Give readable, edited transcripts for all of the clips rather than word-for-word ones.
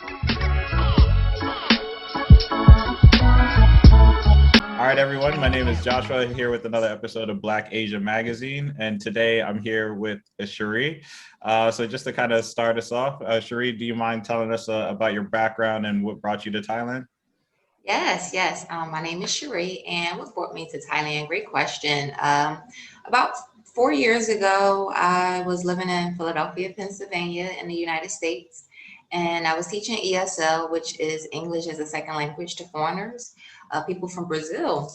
All right, everyone. My name is Joshua here with another episode of Black Asia Magazine. And today I'm here with Cherie. So just to kind of start us off, Cherie, do you mind telling us about your background and what brought you to Thailand? Yes, yes. My name is Cherie, and what brought me to Thailand? Great question. About 4 years ago, I was living in Philadelphia, Pennsylvania, in the United States, and I was teaching ESL, which is English as a second language to foreigners, people from Brazil.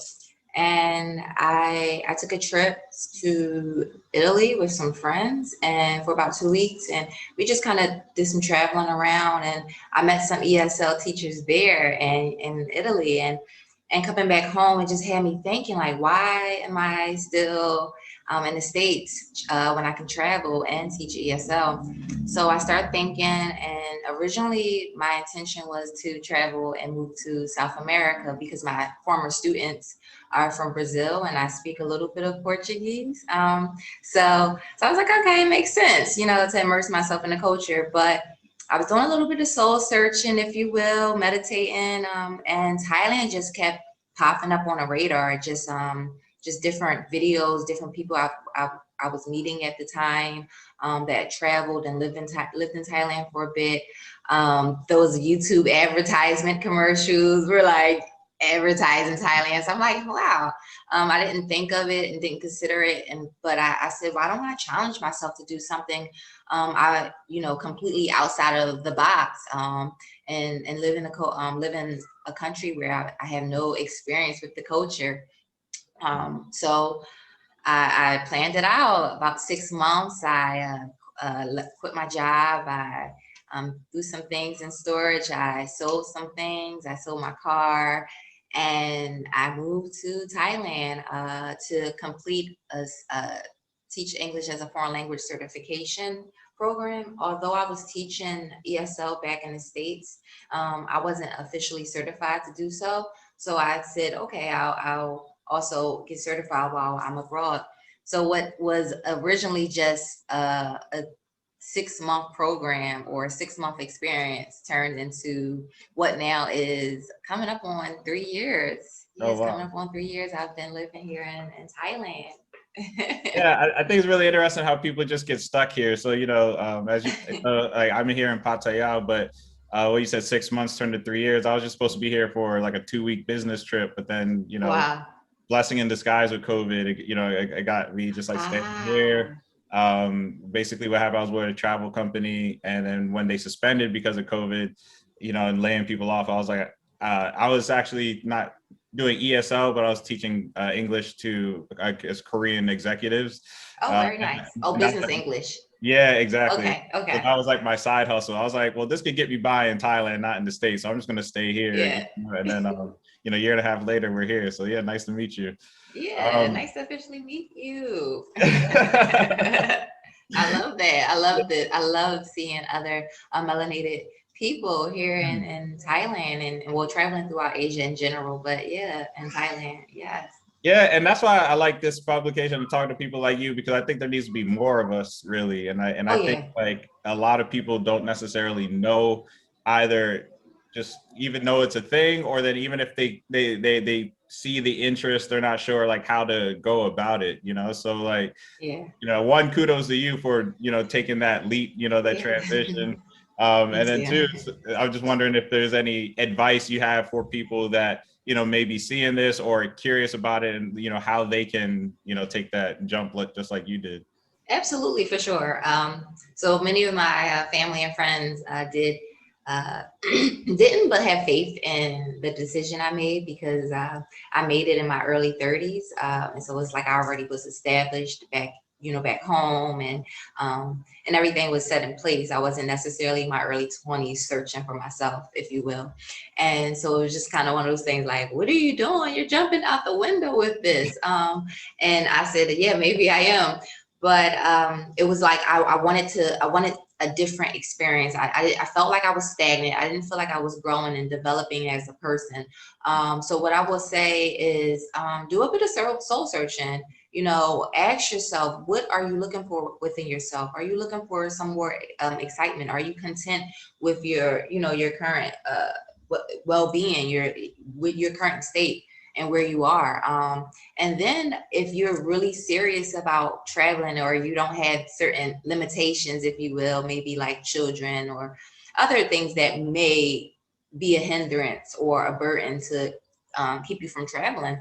And I took a trip to Italy with some friends, and for about 2 weeks, and we just kind of did some traveling around, and I met some ESL teachers there and in Italy, and coming back home, it just had me thinking like, why am I still in the States when I can travel and teach ESL? So I started thinking, and originally my intention was to travel and move to South America because my former students are from Brazil and I speak a little bit of Portuguese. So I was like, okay, it makes sense, to immerse myself in the culture. But I was doing a little bit of soul searching, if you will, meditating, and Thailand just kept popping up on a radar. Just different videos, different people I was meeting at the time that traveled and lived in Thailand for a bit. Those YouTube advertisement commercials were like advertising Thailand. So I'm like, wow. I didn't think of it and didn't consider it, but I said, why don't I challenge myself to do something completely outside of the box, and live in a country where I have no experience with the culture. So I planned it out about 6 months. Quit my job. I do some things in storage. I sold some things. I sold my car, and I moved to Thailand to complete a teach English as a foreign language certification program. Although I was teaching ESL back in the States, I wasn't officially certified to do so. So I said, okay, I'll also get certified while I'm abroad. So what was originally just a 6 month program or a 6 month experience turned into what now is coming up on 3 years. Oh, Yes, coming wow. up on 3 years. I've been living here in Thailand. Yeah, I think it's really interesting how people just get stuck here. So, as you, like I'm here in Pattaya, but what you said, 6 months turned to 3 years. I was just supposed to be here for like a 2 week business trip, but then, Wow. blessing in disguise with COVID, it got me just like staying here. Ah. Basically what happened, I was with a travel company, and then when they suspended because of COVID, and laying people off, I was like, I was actually not doing ESL, but I was teaching English to, I guess, Korean executives. Oh, Uh, very nice. Oh, and that's business English. yeah, exactly. Okay, So okay. that was like my side hustle. I was like, well, this could get me by in Thailand, not in the States. So I'm just going to stay here. Yeah. And then, a year and a half later, we're here. So yeah, nice to meet you. Yeah, Um, nice to officially meet you. yeah, I love that. I love that. I love seeing other melanated people here in Thailand, and well, traveling throughout Asia in general. But yeah, in Thailand, yes. and that's why I like this publication and talking to people like you, because I think there needs to be more of us, really. And I Oh think yeah. like a lot of people don't necessarily know, either just even know it's a thing, or that even if they see the interest, they're not sure like how to go about it. So like, Yeah. one, kudos to you for taking that leap, that Yeah. transition. And Thank then you. two, I was just wondering if there's any advice you have for people that may be seeing this or curious about it, and how they can take that jump just like you did. Absolutely, for sure. So many of my family and friends did didn't, but have faith in the decision I made because I made it in my early 30s, and so it's like I already was established back home, and everything was set in place. I wasn't necessarily in my early 20s searching for myself, if you will, and so it was just kind of one of those things like, "What are you doing? You're jumping out the window with this." And I said, "Yeah, maybe I am." But it was like I wanted a different experience. I felt like I was stagnant. I didn't feel like I was growing and developing as a person. So what I will say is do a bit of soul searching. ask yourself, what are you looking for within yourself? Are you looking for some more excitement? Are you content with your current well-being, with your current state and where you are? And then if you're really serious about traveling, or you don't have certain limitations, if you will, maybe like children or other things that may be a hindrance or a burden to keep you from traveling.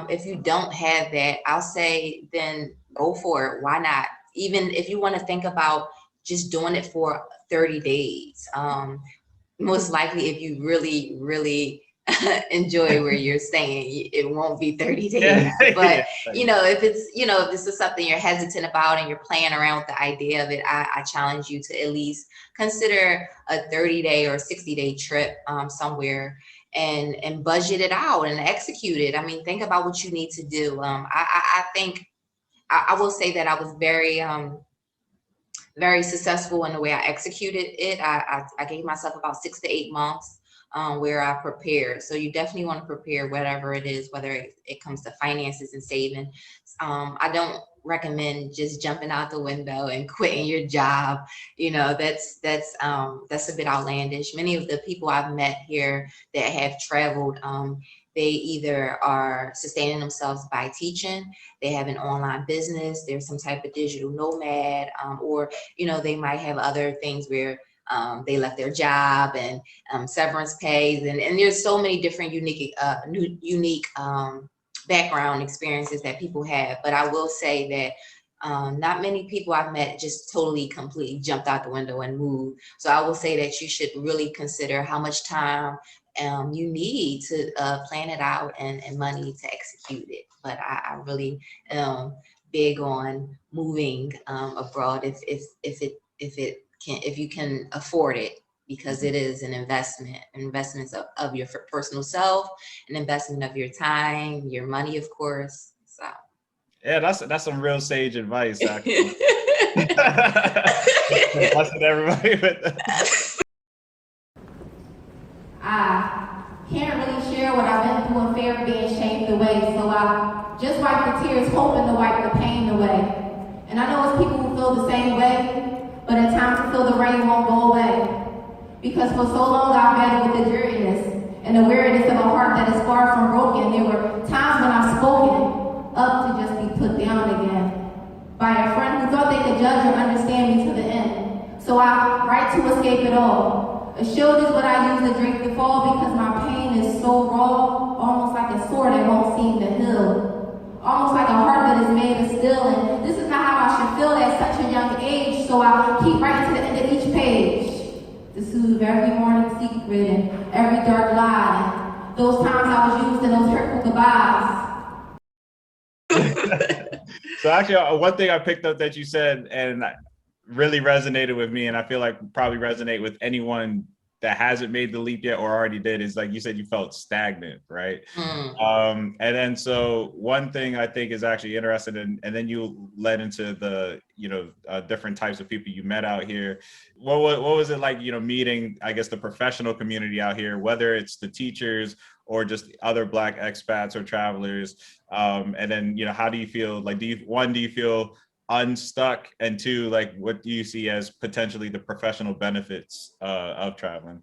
If you don't have that, I'll say then go for it. Why not? Even if you want to think about just doing it for 30 days. Most likely, if you really, really enjoy where you're staying, it won't be 30 days. But if this is something you're hesitant about and you're playing around with the idea of it, I challenge you to at least consider a 30-day or 60-day trip somewhere, and budget it out and execute it. I mean, think about what you need to do. I think I will say that I was very successful in the way I executed it. I gave myself about 6 to 8 months where I prepared. So you definitely want to prepare whatever it is, whether it comes to finances and saving. I don't recommend just jumping out the window and quitting your job. That's a bit outlandish. Many of the people I've met here that have traveled, they either are sustaining themselves by teaching, they have an online business, there's some type of digital nomad, or they might have other things where they left their job and severance pays, and there's so many different unique background experiences that people have. But I will say that not many people I've met just completely jumped out the window and moved. So I will say that you should really consider how much time you need to plan it out, and money to execute it. But I really big on moving abroad if you can afford it, because it is an investment of your personal self, an investment of your time, your money, of course. So yeah, that's some real sage advice, actually. Blessing everybody with that. I can't really share what I've been through in fear of being shamed away, so I just wipe the tears, hoping to wipe the pain away. And I know it's people who feel the same way, but at times I feel the rain won't go away. Because for so long I've battled with the dreariness and the weariness of a heart that is far from broken. There were times when I've spoken up to just be put down again by a friend who thought they could judge or understand me to the end. So I write to escape it all. A shield is what I use to drink the fall, because my pain is so raw, almost like a sword that won't seem to heal. Almost like a heart that is made of steel, and this is not how I should feel at such a young age, so I keep writing to the end of each page to soothe every morning secret and every dark lie, and those times I was used in those hurtful goodbyes. So actually, one thing I picked up that you said and really resonated with me, and I feel like probably resonate with anyone that hasn't made the leap yet or already did, is like you said, you felt stagnant, right? And then so one thing I think is actually interesting, and then you led into the different types of people you met out here. What was it like, meeting, I guess, the professional community out here, whether it's the teachers or just other Black expats or travelers? And then how do you feel? Like, do you feel unstuck, and two, like, what do you see as potentially the professional benefits of traveling?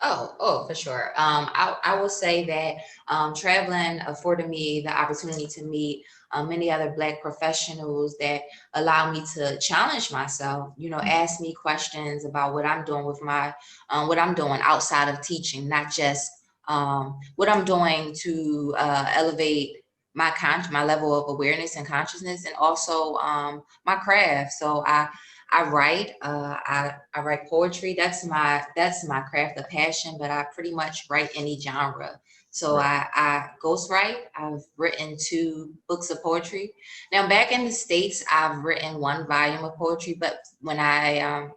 Oh, for sure. I will say that traveling afforded me the opportunity to meet many other Black professionals that allow me to challenge myself, ask me questions about what I'm doing with what I'm doing outside of teaching, not just what I'm doing to elevate my level of awareness and consciousness, and also my craft. So I write. I write poetry. That's my craft, the passion. But I pretty much write any genre. So Right. I ghostwrite. I've written 2 books of poetry. Now back in the States, I've written 1 volume of poetry. But when I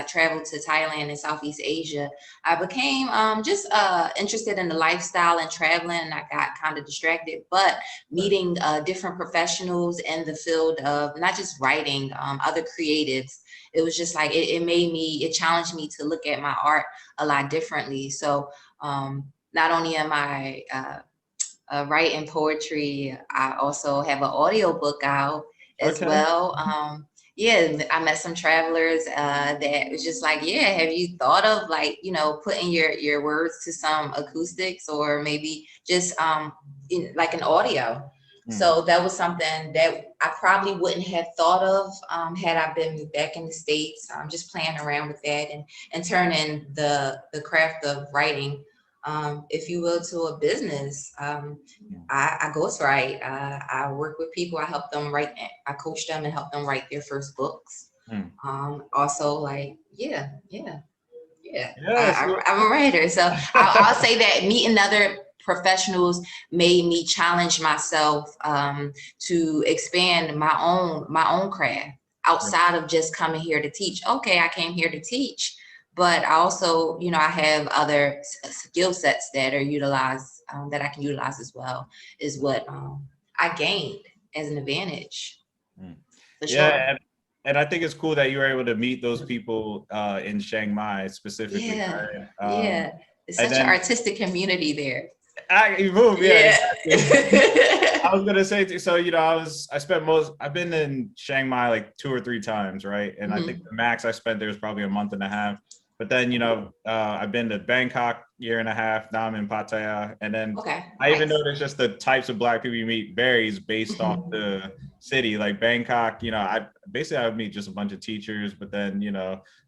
traveled to Thailand and Southeast Asia, I became just interested in the lifestyle and traveling, and I got kind of distracted. But meeting different professionals in the field of not just writing, other creatives, it was just like it challenged me to look at my art a lot differently. So not only am I writing poetry. I also have an audio book out as Okay. well. Yeah, I met some travelers that was just like, yeah, have you thought of like, putting your words to some acoustics or maybe just like an audio? Mm. So that was something that I probably wouldn't have thought of had I been back in the States. I'm just playing around with that and turning the craft of writing, if you will, to a business. I ghostwrite. I work with people. I help them write. I coach them and help them write their first books. Mm. Also, like, yeah. Yeah. So, I'm a writer, so I'll say that meeting other professionals made me challenge myself to expand my own craft outside of just coming here to teach. Okay, I came here to teach, but I also, I have other skill sets that are utilized that I can utilize as well. Is what I gained as an advantage mm. for sure. Yeah, and I think it's cool that you were able to meet those people in Chiang Mai specifically, Yeah, right? yeah. It's And such an then artistic community there. you move, yeah, Yeah. exactly. I was gonna say, so I've been in Chiang Mai like 2 or 3 times, right? And I think Mhm. the max I spent there was probably a month and a half. But then, I've been to Bangkok year and a half. Now I'm in Pattaya, and then Okay, I even nice. noticed just the types of black people you meet varies based off Mhm. the city. Like Bangkok, I would meet just a bunch of teachers, but then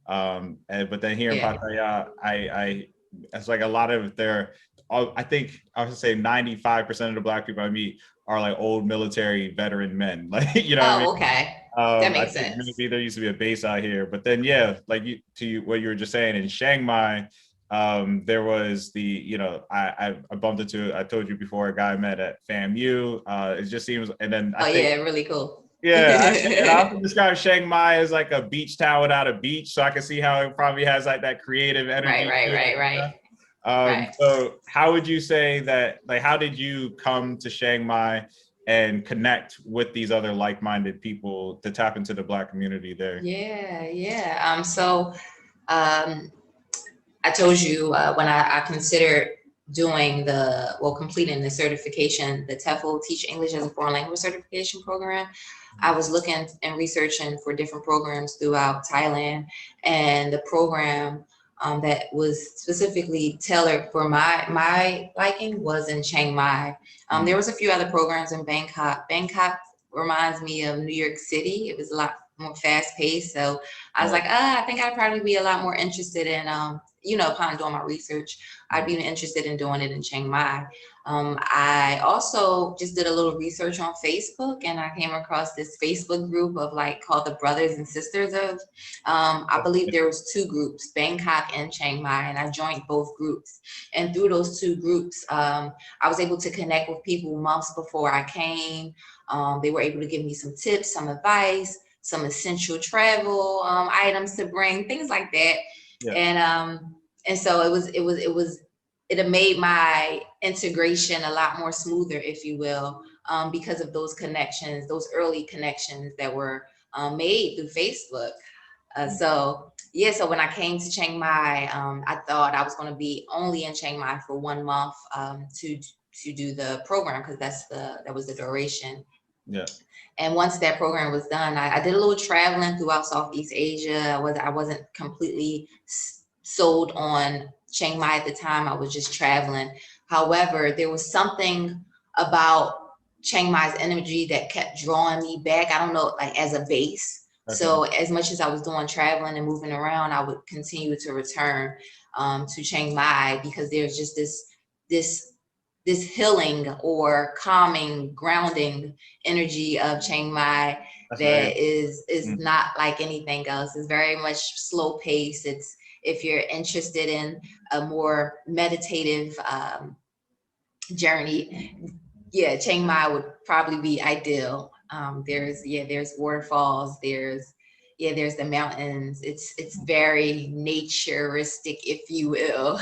but then here in Yeah. Pattaya, I it's like a lot of their. I think I would say 95% of the black people I meet are like old military veteran men. Like, you know what I mean? Oh, okay. That I makes think sense. maybe there used to be a base out here, but then yeah, like what you were just saying in Chiang Mai, there was I bumped into, I told you before, a guy I met at FAMU. It just seems, and then I Oh think yeah, really cool. and I often describe Chiang Mai as like a beach town without a beach, so I can see how it probably has like that creative Right, energy right, to right, it. right, right. So how would you say that, like, how did you come to Chiang Mai and connect with these other like-minded people to tap into the Black community there? Yeah, yeah. Um, I told you when I considered completing the certification, the TEFL Teach English as a Foreign Language Certification Program. I was looking and researching for different programs throughout Thailand, and the program that was specifically tailored for my liking was in Chiang Mai. There Mm. was a few other programs in Bangkok. Bangkok reminds me of New York City. It was a lot more fast paced, so I was Right. like, I think I'd probably be a lot more interested in upon doing my research, I'd be interested in doing it in Chiang Mai. I also just did a little research on Facebook, and I came across this Facebook group of like called the Brothers and Sisters of. I believe there was two groups, Bangkok and Chiang Mai, and I joined both groups. And through those two groups, I was able to connect with people months before I came. They were able to give me some tips, some advice, some essential travel items to bring, things like that. Yeah. And so it had made my integration a lot more smoother, if you will, because of those connections, those early connections that were made through Facebook. So yeah, so when I came to Chiang Mai, I thought I was going to be only in Chiang Mai for 1 month to do the program, because that was the duration. Yeah. And once that program was done, I did a little traveling throughout Southeast Asia. I wasn't completely sold on Chiang Mai at the time. I was just traveling. However, there was something about Chiang Mai's energy that kept drawing me back. I don't know, like as a base. Okay. So as much as I was doing traveling and moving around, I would continue to return to Chiang Mai, because there's just this healing or calming, grounding energy of Chiang Mai That's that amazing. is Mm. not like anything else. It's very much slow pace. It's, if you're interested in a more meditative journey, yeah, Chiang Mai would probably be ideal. There's waterfalls. There's the mountains. It's very naturistic, if you will.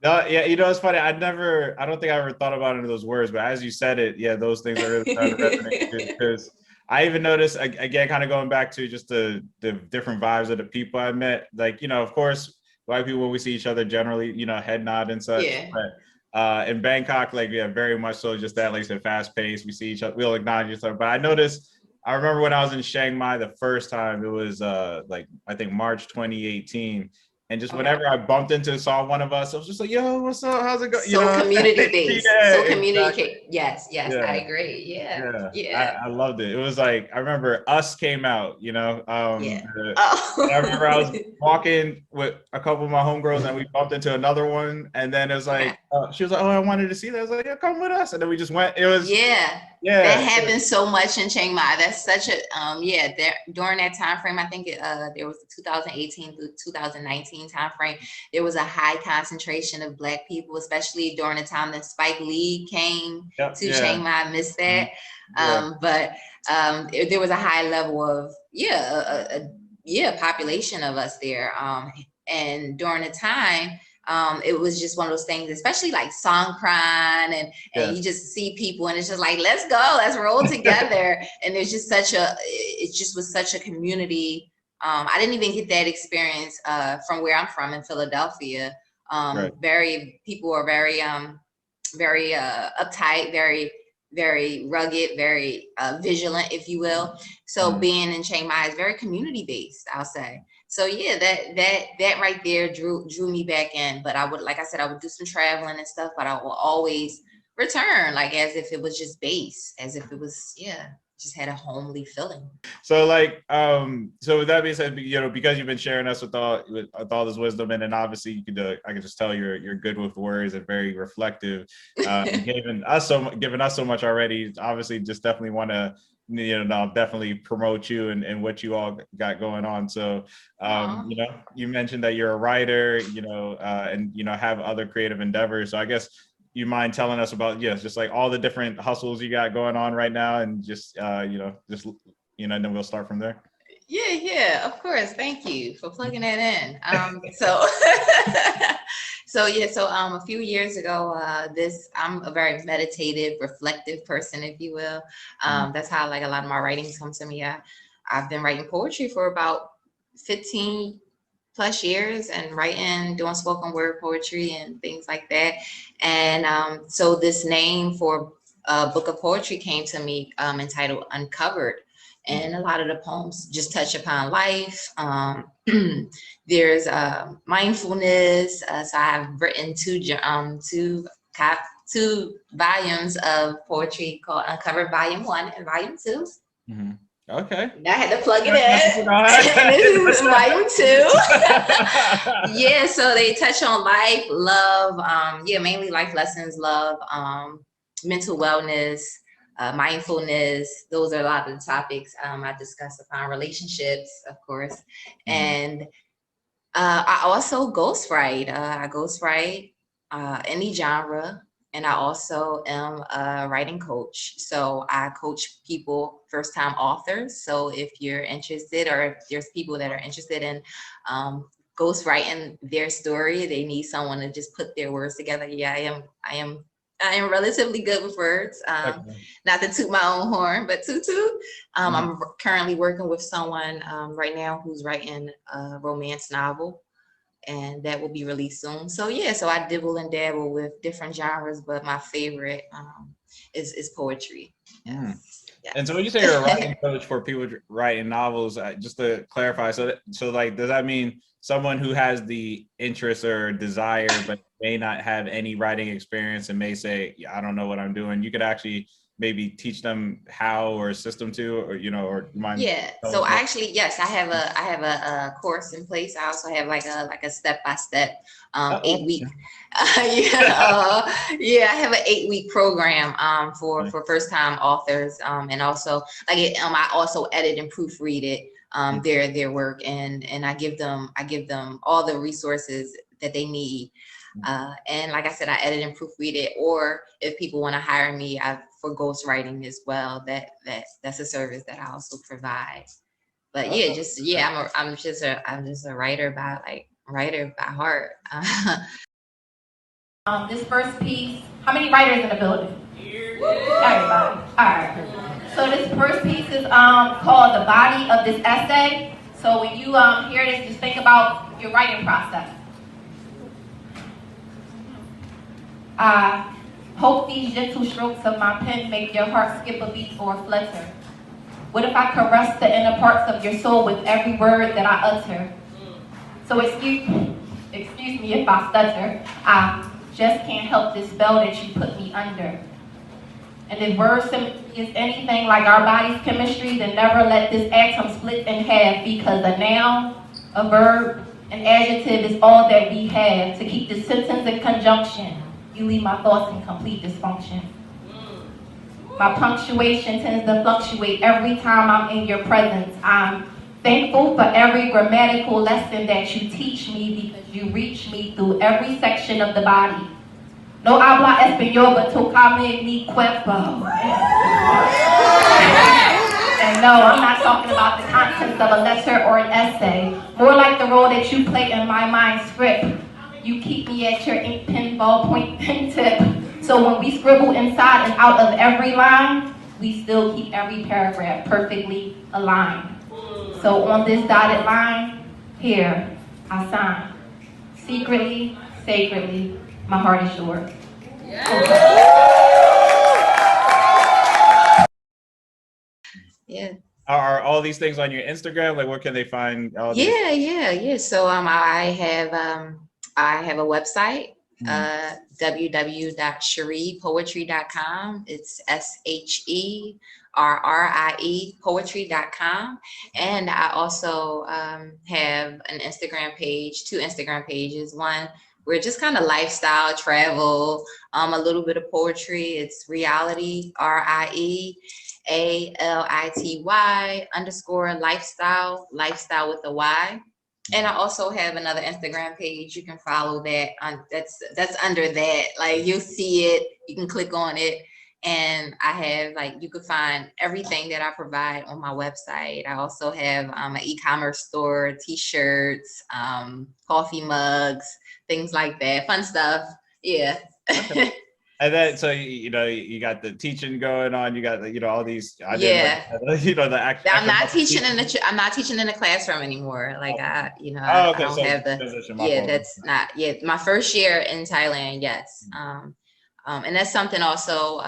No, yeah, it's funny. I don't think I ever thought about it in those words, but as you said it, yeah, those things are really starting to resonate too. Because I even noticed, again, kind of going back to just the different vibes of the people I met. Like, of course, white people, when we see each other, generally, head nod and such. Yeah. But In Bangkok, like, yeah, very much so, just that, like I said, fast paced. We see each other, we'll acknowledge each other. But I noticed, I remember when I was in Chiang Mai the first time, it was like, I think March 2018. And just Okay. whenever I bumped into, saw one of us, I was just like, yo, what's up? How's it going? You So know? community based. Yeah, So exactly. communicate. Yes, yes, I Yeah. agree. Yeah, Yeah, yeah, I loved it. It was like, I remember Us came out, you know. yeah. I remember I was Oh. walking with a couple of my homegirls and we bumped into another one. And then it was Okay. like, she was like, oh, I wanted to see that. I was like, yeah, come with us. And then we just went. It was, Yeah, that yeah. happens so much in Chiang Mai. That's such a yeah. There during that time frame, I think there was the 2018 through 2019 time frame. There was a high concentration of Black people, especially during the time that Spike Lee came Yep, to yeah. Chiang Mai. I missed that, Yeah. but there was a high level of population of us there. And during the time. It was just one of those things, especially like Songkran, and Yes. you just see people and it's just like, let's go, let's roll together. And there's just it just was such a community. I didn't even get that experience from where I'm from in Philadelphia. Right. People are very uptight, very rugged, very vigilant, if you will. So being in Chiang Mai is very community based, I'll say. So yeah, that right there drew me back in. But I would, like I said, I would do some traveling and stuff, but I will always return, like as if it was just base, as if it was, just had a homely feeling. So like, so with that being said, you know, because you've been sharing us with all this wisdom, and then obviously you could, I could just tell you're good with words and very reflective, and giving us so much already. Obviously, just definitely want to, you know, definitely promote you and what you all got going on. So, you know, you mentioned that you're a writer, you know, and you know, have other creative endeavors. So I guess, you mind telling us about, just like all the different hustles you got going on right now, and just and then we'll start from there. Yeah, of course. Thank you for plugging that in. So a few years ago, I'm a very meditative, reflective person, if you will. That's how like a lot of my writings come to me. I've been writing poetry for about 15 plus years and doing spoken word poetry and things like that. And so this name for a book of poetry came to me entitled Uncovered. And a lot of the poems just touch upon life. There's mindfulness. So I've written two volumes of poetry called Uncovered Volume 1 and Volume 2. Mm-hmm. Okay. I had to plug it in. This is Volume 2. Yeah, so they touch on life, love, mainly life lessons, love, mental wellness, mindfulness. Those are a lot of the topics I discuss upon relationships, of course. And I also ghostwrite. I ghostwrite any genre. And I also am a writing coach. So I coach people, first-time authors. So if you're interested, or if there's people that are interested in ghostwriting their story, they need someone to just put their words together. Yeah, I am relatively good with words. Not to toot my own horn, but toot. I'm currently working with someone right now who's writing a romance novel, and that will be released soon. So so I dibble and dabble with different genres, but my favorite is poetry. Yes. Yes. And so when you say you're a writing coach for people writing novels, just to clarify, so like, does that mean someone who has the interest or desire but may not have any writing experience and may say, I don't know what I'm doing, you could actually maybe teach them how, or assist them to, or or mind? Yeah. So actually, yes, I have a course in place. I also have like a step-by-step 8-week. I have an 8-week program for first-time authors, and also I also edit and proofread it, their work, and I give them all the resources that they need. And like I said, I edit and proofread it, or if people want to hire me for ghostwriting as well, that's a service that I also provide. But I'm just a writer by heart. This first piece, how many writers in the building? Everybody. All right. So this first piece is called The Body of This Essay. So when you hear this, just think about your writing process. I hope these gentle strokes of my pen make your heart skip a beat or flutter. What if I caress the inner parts of your soul with every word that I utter? So excuse me if I stutter. I just can't help this spell that you put me under. And if words is anything like our body's chemistry, then never let this atom split in half, because a noun, a verb, an adjective is all that we have. To keep the sentence in conjunction, you leave my thoughts in complete dysfunction. My punctuation tends to fluctuate every time I'm in your presence. I'm thankful for every grammatical lesson that you teach me, because you reach me through every section of the body. No habla español, but tocame mi cuerpo. And no, I'm not talking about the contents of a letter or an essay. More like the role that you play in my mind script. You keep me at your ink pen, ballpoint pen tip. So when we scribble inside and out of every line, we still keep every paragraph perfectly aligned. So on this dotted line, here, I sign. Secretly, sacredly, my heart is yours. Yeah. Are all these things on your Instagram? Like, where can they find all these? Yeah. So I have a website, www.sherriepoetry.com. It's SHERRIE poetry.com. And I also have an Instagram page, 2 Instagram pages. One where just kind of lifestyle, travel, a little bit of poetry. It's reality, RIEALITY_lifestyle with a Y. And I also have another Instagram page. You can follow that. That's under that. Like, you'll see it. You can click on it. And I have, like, you can find everything that I provide on my website. I also have an e-commerce store, t-shirts, coffee mugs, things like that. Fun stuff. Yeah. Okay. And then, so you got the teaching going on. You got all these. Yeah. The act. I'm not teaching in the classroom anymore. Like, I don't have the. Yeah, that's not. Yeah, my first year in Thailand. Yes. And that's something also.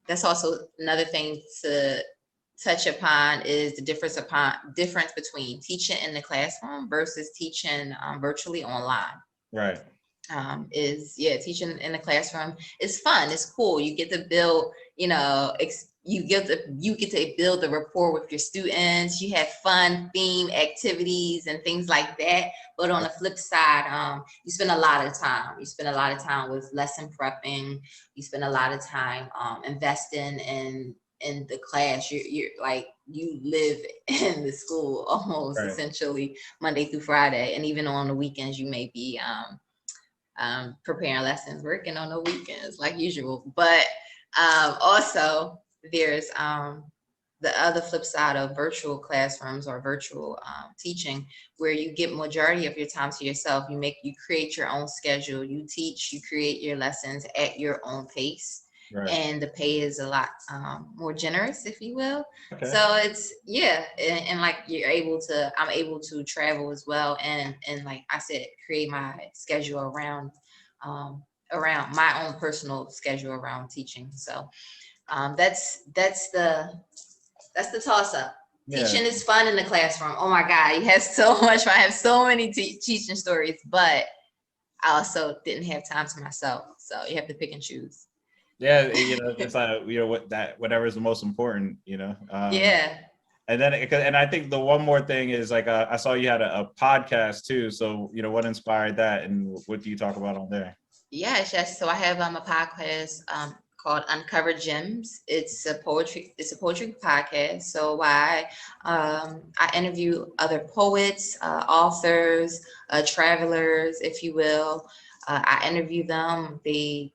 That's also another thing to touch upon, is the difference between teaching in the classroom versus teaching virtually online. Right. Teaching in the classroom is fun. It's cool. You get to build, you get to build the rapport with your students. You have fun theme activities and things like that. But on the flip side, you spend a lot of time. You spend a lot of time with lesson prepping. You spend a lot of time investing in the class. You're like, you live in the school almost, right, essentially Monday through Friday, and even on the weekends you may be preparing lessons, working on the weekends like usual. But also there's the other flip side of virtual classrooms or virtual teaching, where you get majority of your time to yourself. You create your own schedule. You teach, you create your lessons at your own pace. Right. And the pay is a lot more generous, if you will. Okay. So it's, and like I'm able to travel as well, and like I said, create my schedule around my own personal schedule around teaching. So that's the toss up. Yeah. Teaching is fun in the classroom. Oh my God, you have so much fun. I have so many teaching stories, but I also didn't have time to myself. So you have to pick and choose. Yeah, it's like, whatever is the most important, Yeah. And then, and I think the one more thing is, like, I saw you had a podcast too. So, what inspired that, and what do you talk about on there? Yes. So I have a podcast called Uncover Gems. It's a poetry podcast. So I interview other poets, authors, travelers, if you will. I interview them. They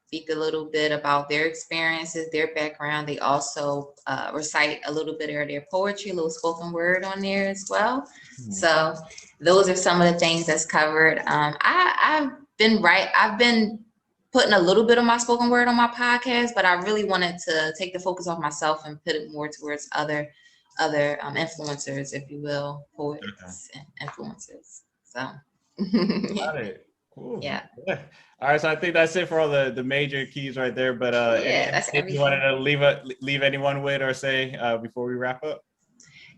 speak a little bit about their experiences, their background. They also recite a little bit of their poetry, a little spoken word on there as well. Mm-hmm. So those are some of the things that's covered. I've been putting a little bit of my spoken word on my podcast, but I really wanted to take the focus off myself and put it more towards other influencers, if you will, poets and influencers. So. Got it. Cool. Yeah. Yeah. All right. So I think that's it for all the major keys right there. But Yeah, that's anything you wanted everything. to leave anyone with or say before we wrap up?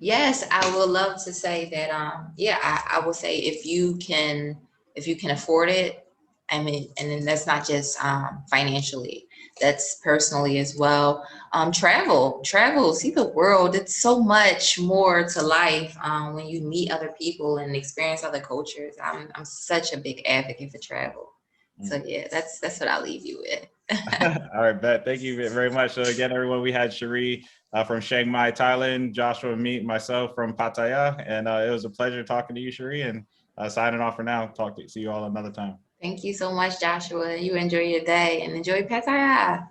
Yes, I would love to say that. Yeah, I will say if you can afford it, I mean, and then that's not just financially, that's personally as well. Travel, see the world. It's so much more to life when you meet other people and experience other cultures. I'm such a big advocate for travel. So yeah, that's what I'll leave you with. All right, Bet. Thank you very much. So again, everyone, we had Cherie from Chiang Mai, Thailand, Joshua, myself from Pattaya, and it was a pleasure talking to you, Cherie, and signing off for now. See you all another time. Thank you so much, Joshua. You enjoy your day and enjoy Pattaya.